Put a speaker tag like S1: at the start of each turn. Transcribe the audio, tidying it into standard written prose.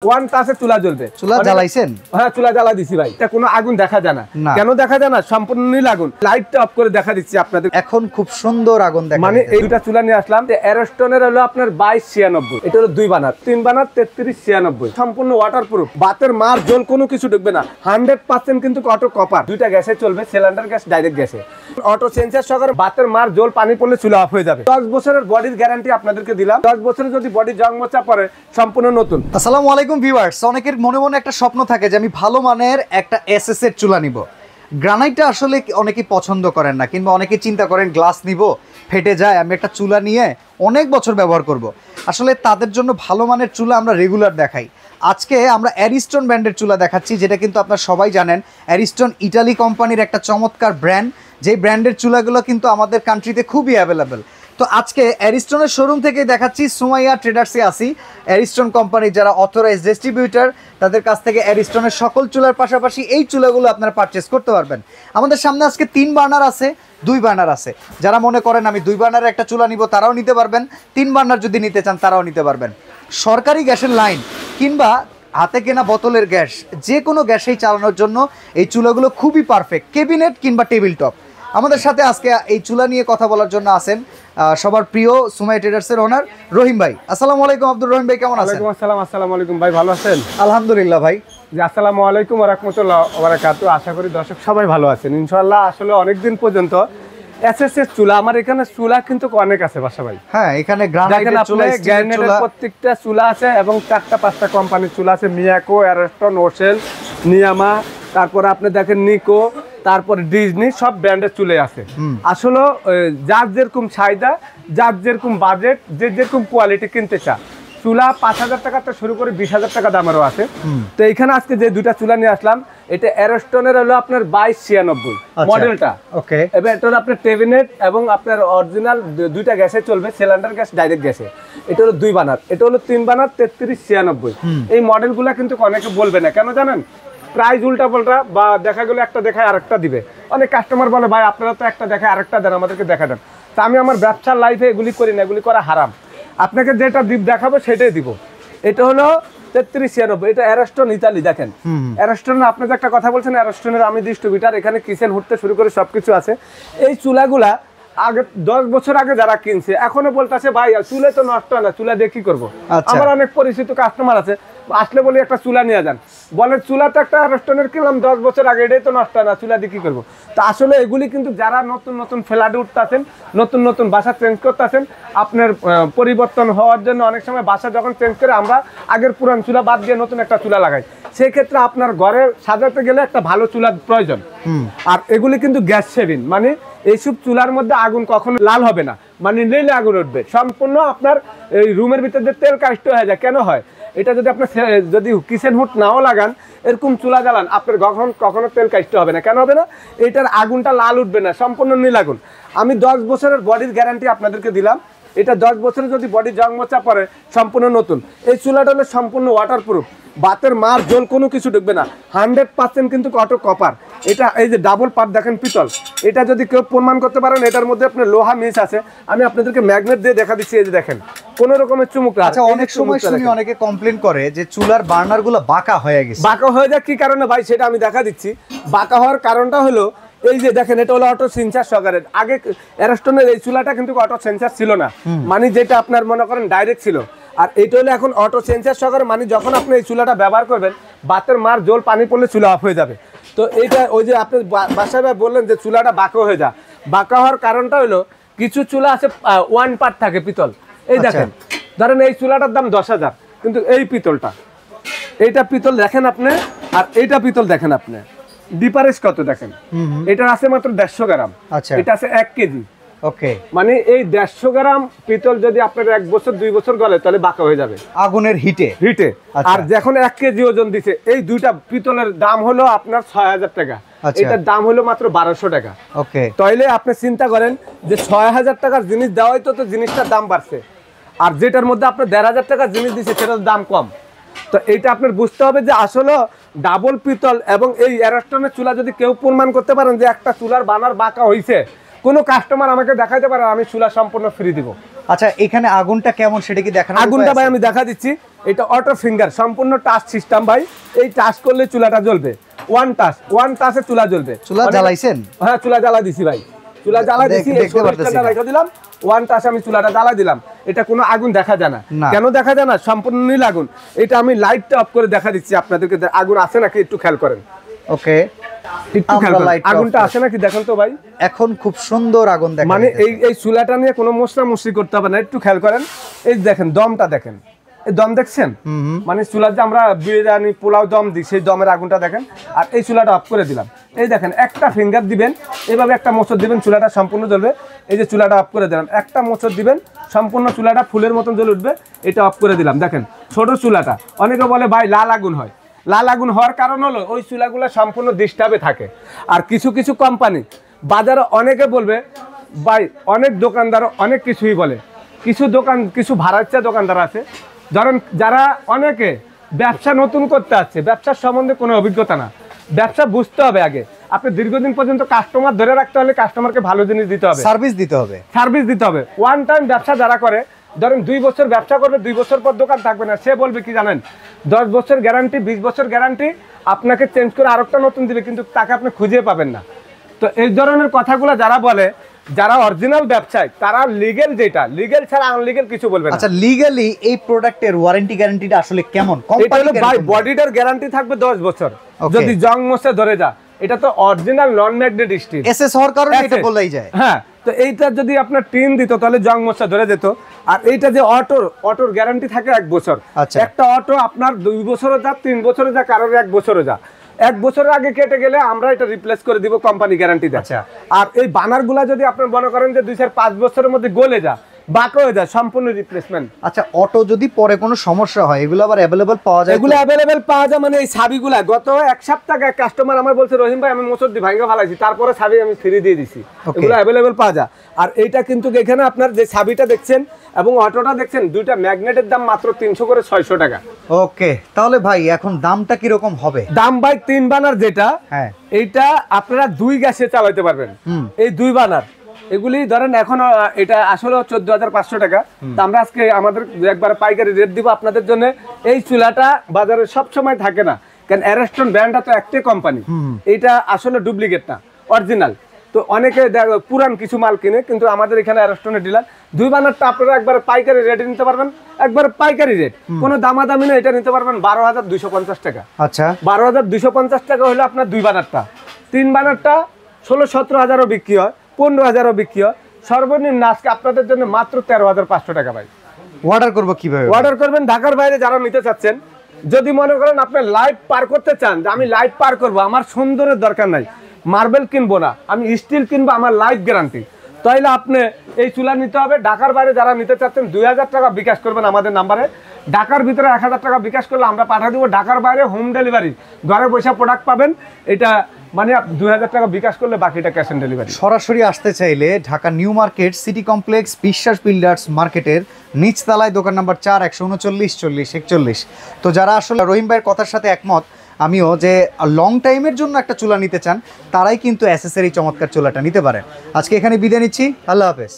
S1: One টাচে চুলা জ্বলবে।
S2: চুলা জ্বালাইছেন?
S1: হ্যাঁ, চুলা জ্বালা দিছি ভাই। এটা কোনো আগুন দেখা যায় না। কেন দেখা যায় না? সম্পূর্ণ নীল আগুন। লাইটটা অফ করে দেখা দিচ্ছি আপনাদের।
S2: এখন খুব সুন্দর আগুন দেখা
S1: মানে এই দুটা চুলা নিয়ে আসলাম। অ্যারস্টনের হলো আপনার 2296, এটা হলো 2 বার্নার, 3 বার্নার 3396, সম্পূর্ণ ওয়াটারপ্রুফ। বাতের মার জল কোনো কিছু ঢুকবে না, 100% কিন্তু অটো কপার। দুইটা গ্যাসে চলবে, সিলিন্ডার গ্যাস, ডাইরেক্ট গ্যাসে। অটো সেন্সার সহকারে বাতের মার জল পানি পড়লে চুলা অফ হয়ে যাবে। 10 বছরের বডির গ্যারান্টি আপনাদেরকে দিলাম। 10 বছরে যদি বডি জং মোচা পড়ে সম্পূর্ণ নতুন।
S2: আসসালামু আলাইকুম ভিউয়ার্স। অনেকের মনে মনে একটা স্বপ্ন থাকে যে আমি ভালো মানের একটা এসএস এর চুলা নিব। গ্রানাইটটা আসলে অনেকেই পছন্দ করেন না, কিংবা অনেকে চিন্তা করেন গ্লাস নিব, ফেটে যায়, আমি একটা চুলা নিয়ে অনেক বছর ব্যবহার করব। আসলে তাদের জন্য ভালো মানের চুলা আমরা রেগুলার দেখাই। আজকে আমরা অ্যারিস্টন ব্র্যান্ডের চুলা দেখাচ্ছি, যেটা কিন্তু আপনারা সবাই জানেন। অ্যারিস্টন ইটালি কোম্পানির একটা চমৎকার ব্র্যান্ড, যেই ব্র্যান্ডের চুলাগুলো কিন্তু আমাদের কান্ট্রিতে খুবই অ্যাভেলেবেল। তো আজকে অ্যারিস্টনের শোরুম থেকে দেখাচ্ছি। সুমাইয়া ট্রেডার্সে আসি। অ্যারিস্টন কোম্পানির যারা অথরাইজড ডিস্ট্রিবিউটর, তাদের কাছ থেকে অ্যারিস্টনের সকল চুলার পাশাপাশি এই চুলাগুলো আপনারা পারচেস করতে পারবেন। আমাদের সামনে আজকে 3 বার্নার আছে, 2 বার্নার আছে। যারা মনে করেন আমি 2 বার্নারের একটা চুলা নিব, তারাও নিতে পারবেন। 3 বার্নার যদি নিতে চান, তারাও নিতে পারবেন। সরকারি গ্যাসের লাইন কিংবা হাতে কেনা বোতলের গ্যাস, যে কোনো গ্যাসেই চালানোর জন্য এই চুলাগুলো খুবই পারফেক্ট, ক্যাবিনেট কিংবা টেবিল টপ। আমাদের সাথে আজকে এই চুলা নিয়ে কথা বলার জন্য আছেন সবার প্রিয় সুমাইয়া ট্রেডার্সের ওনার রহিম ভাই। আসসালামু আলাইকুম আব্দুর রহিম ভাই, কেমন আছেন?
S1: ওয়ালাইকুম আসসালাম। আসসালামু আলাইকুম ভাই, ভালো আছেন?
S2: আলহামদুলিল্লাহ ভাই।
S1: জি, আসসালামু আলাইকুম ওয়া রাহমাতুল্লাহি ওয়া বারাকাতুহু। আশা করি দর্শক সবাই ভালো আছেন ইনশাআল্লাহ। আসলে অনেকদিন পর্যন্ত এসএসএস চুলা, আমার এখানে চুলা কিন্তু অনেক আছে বাসা ভাই।
S2: হ্যাঁ, এখানে গ্রানাইটের চুলা, স্টিলের চুলা,
S1: প্রত্যেকটা চুলা আছে এবং 4টা-5টা কোম্পানির চুলা আছে। মিয়াকো, অ্যারস্টন, ওশেল, নিয়ামা, তারপরে আপনি দেখেন নিকো, তারপর ডিজনি, সব ব্র্যান্ডের চুলে আছে। আসলে যার যেরকম চাহিদা, যার যেরকম বাজেট, যে যেরকম কোয়ালিটি কিনতে চা, চুলা 5000 টাকা থেকে শুরু করে 20,000 টাকা দামেরও আছে। তো এখানে আজকে যে দুইটা চুলা নিয়ে আসলাম, এটা অ্যারস্টনের হলো আপনার 2296 মডেলটা। ওকে, এবার এটা হলো আপনার টেবিনেট এবং আপনার অরিজিনাল দুইটা গ্যাসে চলবে, সিলিন্ডার গ্যাস, ডাইরেক্ট গ্যাসে। এটা হলো 2 বার্নার, এটা হলো 3 বার্নার 3396। এই মডেলগুলো কিন্তু অনেকে বলবে না, কেন জানেন? প্রাইস উল্টা পাল্টা, বা দেখা গেলো একটা দেখায় আরেকটা দিবে। অনেক কাস্টমার বলে ভাই আপনারা তো একটা দেখায় আরেকটা দেন, আমাদেরকে দেখা দেন। তা আমি আমার ব্যবসার লাইফে এগুলি করি না, এগুলি করা হারাম। আপনাকে যেটা দেখাবো সেটাই দিব। এটা হলো 3396, এটা অ্যারস্টন ইতালি। দেখেন অ্যারস্টন, আপনি যে একটা কথা বলছেন, অ্যারস্টনের আমি ডিস্ট্রিবিউটর, এখানে কিচেন হুডতে শুরু করে সবকিছু আছে। এই চুলাগুলা আগে 10 বছর আগে যারা কিনছে এখনো বলতেছে ভাই চুলে তো নষ্ট হয় না, চুলা দিয়ে কি করবো? আমার অনেক পরিচিত কাস্টমার আছে, আসলে বলি একটা চুলা নিয়ে যান, বলে চুলা তো একটা অ্যারস্টনের কিনলাম 10 বছর আগে, এটাই তো নষ্ট হয় না, চুলা দিয়ে কি করবো? তা আসলে এগুলি কিন্তু যারা নতুন নতুন ফ্ল্যাটে উঠতেছেন, নতুন নতুন বাসা চেঞ্জ করতেছেন, আপনার পরিবর্তন হওয়ার জন্য অনেক সময় বাসা যখন চেঞ্জ করে আমরা আগের পুরান চুলা বাদ দিয়ে নতুন একটা চুলা লাগাই। সেক্ষেত্রে আপনার ঘরে সাজাতে গেলে একটা ভালো চুলার প্রয়োজন। আর এগুলি কিন্তু গ্যাস সেভিং, মানে এইসব চুলার মধ্যে আগুন কখনো লাল হবে না, মানে নিলে আগুন উঠবে সম্পূর্ণ। আপনার এই রুমের ভিতরে যে তেল কাষ্ট হয়ে যায়, কেন হয়? এটা যদি আপনার যদি কিচেন হুড নাও লাগান, এরকম চুলা জ্বালান, আপনার কখনো তেল কাষ্ট হবে না। কেন হবে না? এটার আগুনটা লাল উঠবে না, সম্পূর্ণ নীল আগুন। আমি 10 বছরের বডির গ্যারান্টি আপনাদেরকে দিলাম। এটা 10 বছরে যদি বডি জং মোচা পড়ে সম্পূর্ণ নতুন। এই চুলাটা হলো সম্পূর্ণ ওয়াটারপ্রুফ, বাতের মার জল কোনো কিছু ঢুকবে না, 100% কিন্তু অটো কপার। এটা এই যে ডাবল পার্ট দেখেন পিতল, এটা যদি কেউ প্রমাণ করতে পারেন এটার মধ্যে আপনার লোহা মিস আছে, আমি আপনাদেরকে ম্যাগনেট দিয়ে দেখা দিচ্ছি। এই যে দেখেন কোন রকমের চুমুক।
S2: আচ্ছা, অনেক সময় শুনি অনেকে কমপ্লেন করে যে চুলার বার্নার গুলো বাঁকা হয়ে গেছে।
S1: বাঁকা হয়ে যায় কি কারণে ভাই, সেটা আমি দেখা দিচ্ছি। বাঁকা হওয়ার কারণটা হলো এই যে দেখেন, এটা হলো অটো সেন্সার সহকারে। আগে অ্যারস্টনের এই চুলাটা কিন্তু অটো সেন্সার ছিল না, মানে যেটা আপনার মনে করেন ডাইরেক্ট ছিল। আর এইটা হলো এখন অটো সেন্সার সহকারে, মানে যখন আপনি এই চুলাটা ব্যবহার করবেন, বাতের মার জল পানি পড়লে চুলা অফ হয়ে যাবে। তো এইটা ওই যে আপনি বাসায় বললেন যে চুলাটা বাঁকা হয়ে যায়, বাঁকা হওয়ার কারণটা হলো কিছু চুলা আছে 1 পার্ট থাকে পিতল। এই দেখেন, ধরেন এই চুলাটার দাম 10,000, কিন্তু এই পিতলটা, এইটা পিতল দেখেন আপনি, আর এইটা পিতল দেখেন আপনি, ডিফারেন্স কত দেখেন। এটা আছে মাত্র 150 গ্রাম, এটা আছে 1 কেজি। ওকে, মানে এই 150 গ্রাম পিতল যদি আপনার 1 বছর 2 বছর গলে, তাহলে বাঁকা হয়ে যাবে আগুনের হিটে। আর যখন 1 কেজি ওজন দিছে, এই দুইটা পিতলের দাম হলো আপনার 6000 টাকা, এটার দাম হলো মাত্র 1200 টাকা। ওকে, তাইলে আপনি চিন্তা করেন যে 6000 টাকার জিনিস দেওয়াই তো জিনিসটার দাম বাড়ছে, আর যেটার মধ্যে আপনার 1500 টাকার জিনিস দিচ্ছে সেটার দাম কম। তো এইটা আপনার বুঝতে হবে যে আসলে ডাবল পিতল এবং এই অ্যারস্টনের চুলা যদি কেউ প্রমাণ করতে পারেন যে একটা চুলার বানার বাঁকা হইছে, কোনো কাস্টমার আমাকে দেখাইতে পারে, আমি চুলা সম্পূর্ণ ফ্রি দিব।
S2: আচ্ছা এখানে আগুনটা কেমন সেটা কি দেখানো?
S1: আগুনটা ভাই আমি দেখা দিচ্ছি, এটা অটো ফিঙ্গার সম্পূর্ণ টাচ সিস্টেম ভাই। এই টাচ করলে চুলাটা জ্বলবে, ওয়ান টাচে চুলা জ্বলবে।
S2: চুলা জ্বালাইছেন?
S1: হ্যাঁ চুলা জ্বালা দিছি ভাই, চুলা জ্বালা দিছি, রেখে দিলাম, ওয়ান টাচ আমি চুলাটা জ্বালা দিলাম। এটা কোনো আগুন দেখা যায় না। কেন দেখা যায় না? সম্পূর্ণ নীল আগুন। এটা আমি লাইটটা অফ করে দেখা দিচ্ছি আপনাদেরকে, আগুন আছে নাকি একটু খেয়াল করেন।
S2: ওকে,
S1: আগুনটা আছে নাকি দেখেন তো ভাই।
S2: এখন খুব সুন্দর আগুন দেখা,
S1: মানে এই চুলাটা নিয়ে কোনো মশলা মশলি করতে হবে না, একটু খেয়াল করেন। এই দেখেন দমটা দেখেন, এই দম দেখছেন? মানে চুলার যে আমরা বিরিয়ানি পোলাও দম দিই সেই দমের আগুনটা দেখেন। আর এই চুলাটা অফ করে দিলাম, এই দেখেন একটা ফিঙ্গার দিবেন, এভাবে একটা মোচড় দিবেন, চুলাটা সম্পূর্ণ জ্বলবে। এই যে চুলাটা অফ করে দিলাম, একটা মোচড় দিবেন, সম্পূর্ণ চুলাটা ফুলের মতন জ্বলে উঠবে। এটা অফ করে দিলাম, দেখেন ছোট চুলাটা। অনেকে বলে ভাই লাল আগুন হয়, লাল আগুন হওয়ার কারণ হলো ওই চুলাগুলো সম্পূর্ণ ডিস্টার্বে থাকে। আর কিছু কিছু কোম্পানি বাজারে অনেকে বলবে ভাই, অনেক দোকানদার অনেক কিছুই বলে, কিছু ভাড়াচ্চা দোকানদার আছে, ধরেন যারা অনেকে ব্যবসা নতুন করতে আসছে, ব্যবসার সম্বন্ধে কোনো অভিজ্ঞতা না, ব্যবসা বুঝতে হবে আগে। আপনি দীর্ঘদিন পর্যন্ত কাস্টমার ধরে রাখতে হলে কাস্টমারকে ভালো জিনিস দিতে হবে, সার্ভিস দিতে হবে। ওয়ান টাইম ব্যবসা যারা করে, ধরেন 2 বছর ব্যবসা করবে, 2 বছর পর দোকান থাকবে না, সে বলবে কি জানেন, 10 বছর গ্যারান্টি, 20 বছর গ্যারান্টি, আপনাকে চেঞ্জ করে আরেকটা নতুন দিবে, কিন্তু তাকে আপনি খুঁজে পাবেন না। তো এই ধরনের কথাগুলো যারা বলে, যারা অরিজিনাল ব্যবসায়ী, তারা লিগ্যাল, যেটা লিগ্যাল ছাড়া আনলিগ্যাল কিছু বলবে না।
S2: আচ্ছা লিগ্যালি এই প্রোডাক্টের ওয়ারেন্টি গ্যারান্টিটা আসলে কেমন?
S1: এটা হলো ভাই বডিটার গ্যারান্টি থাকবে 10 বছর, যদি জং মশে ধরে যা। এটা তো অরিজিনাল নন ম্যাগনেট স্টিল,
S2: এসএস হওয়ার কারণে এটা বলাই যায়।
S1: হ্যাঁ, তো এইটা যদি আপনার টিন দিত তাহলে জং মশা ধরে যেত। আর এইটা যে অটোর গ্যারান্টি থাকে 1 বছর। একটা অটো আপনার 2 বছরও যা, 3 বছরও যা, কারোর 1 বছরও যা, 1 বছরের আগে কেটে গেলে আমরা এটা রিপ্লেস করে দিব, কোম্পানি গ্যারান্টি দেয়। আর এই বানারগুলা যদি আপনি মনে করেন যে 2-5 বছরের মধ্যে গলে যা, বাঁকা হয়ে যায়, সম্পূর্ণ রিপ্লেসমেন্ট।
S2: আচ্ছা অটো যদি পরে কোনো সমস্যা হয়, এগুলো আবার अवेलेबल পাওয়া যায়?
S1: এগুলো अवेलेबल পাওয়া যায়, মানে এই চাবিগুলা গত 1 সপ্তাহ আগে কাস্টমার আমার বলছে, রহিম ভাই আমি মোচড় দি ভাঙা ফেলাইছি, তারপরে চাবি আমি ফ্রি দিয়ে দিছি। এগুলো अवेलेबल পাওয়া যায়। আর এইটা কিন্তু এখানে আপনার যে চাবিটা দেখছেন এবং অটোটা দেখছেন, দুইটা ম্যাগনেটের দাম মাত্র 300 করে 600 টাকা।
S2: ওকে, তাহলে ভাই এখন দামটা কি রকম হবে?
S1: দাম ভাই 3 বানার যেটা, হ্যাঁ এইটা আপনারা 2 গ্যাসে চালাতে পারবেন। এই 2 বানার এগুলি ধরেন এখন এটা আসলে 14,500 টাকা। তো আমরা আজকে আমাদের একবার পাইকারি রেট দিব আপনাদের জন্য। এই চুলাটা বাজারে সব সময় থাকে না, কারণ অ্যারেস্টন ব্র্যান্ডটা তো একটাই কোম্পানি, এটা আসলে ডুপ্লিকেট না, অরিজিনাল। তো অনেকে পুরান কিছু মাল কিনে, কিন্তু আমাদের এখানে অ্যারেস্টনের ডিলার। 2 বানারটা আপনারা একবার পাইকারি রেটে নিতে পারবেন, একবার পাইকারি রেট, কোনো দামাদামি না, এটা নিতে পারবেন 12,250 টাকা। আচ্ছা 12,250 টাকা হলো আপনার 2 বানারটা। 3 বানারটা 16-17 হাজারও বিক্রি হয়, 15,000ও বিক্রি হয়। সর্বনিম্ন আজকে আপনাদের জন্য মাত্র 13,500 টাকা ভাই।
S2: অর্ডার করবো কিভাবে?
S1: অর্ডার করবেন ঢাকার বাইরে যারা নিতে চাচ্ছেন, যদি মনে করেন আপনি লাইভ পার করতে চান, যে আমি লাইভ পার করবো, আমার সুন্দরের দরকার নাই, মার্বেল কিনবো না, আমি স্টিল কিনবো, আমার লাইভ গ্যারান্টি, তাইলে আপনি এই চুলা নিতে হবে। ঢাকার বাইরে যারা নিতে চাচ্ছেন 2,000 টাকা বিকাশ করবেন আমাদের নাম্বারে। ঢাকার ভিতরে 1,000 টাকা বিকাশ করলে আমরা পাঠিয়ে দেবো। ঢাকার বাইরে হোম ডেলিভারি, ঘরে বসে প্রোডাক্ট পাবেন। এটা মানে 2,000 টাকা বিকাশ করলে বাকিটা ক্যাশ অন ডেলিভারি।
S2: সরাসরি আসতে চাইলে Dhaka new market city complex বিশ্বাস বিল্ডার্স মার্কেটের নিচতলায় দোকান নাম্বার 4, 139 40 41। তো যারা আসলে রহিম ভাইয়ের কথার সাথে একমত আমিও, যে লং টাইমের জন্য একটা চুলা নিতে চান, তারাই কিন্তু এসএসের এই চমৎকার চুলাটা নিতে পারেন। আজকে এখানে বিদায় নিচ্ছি, আল্লাহ হাফেজ।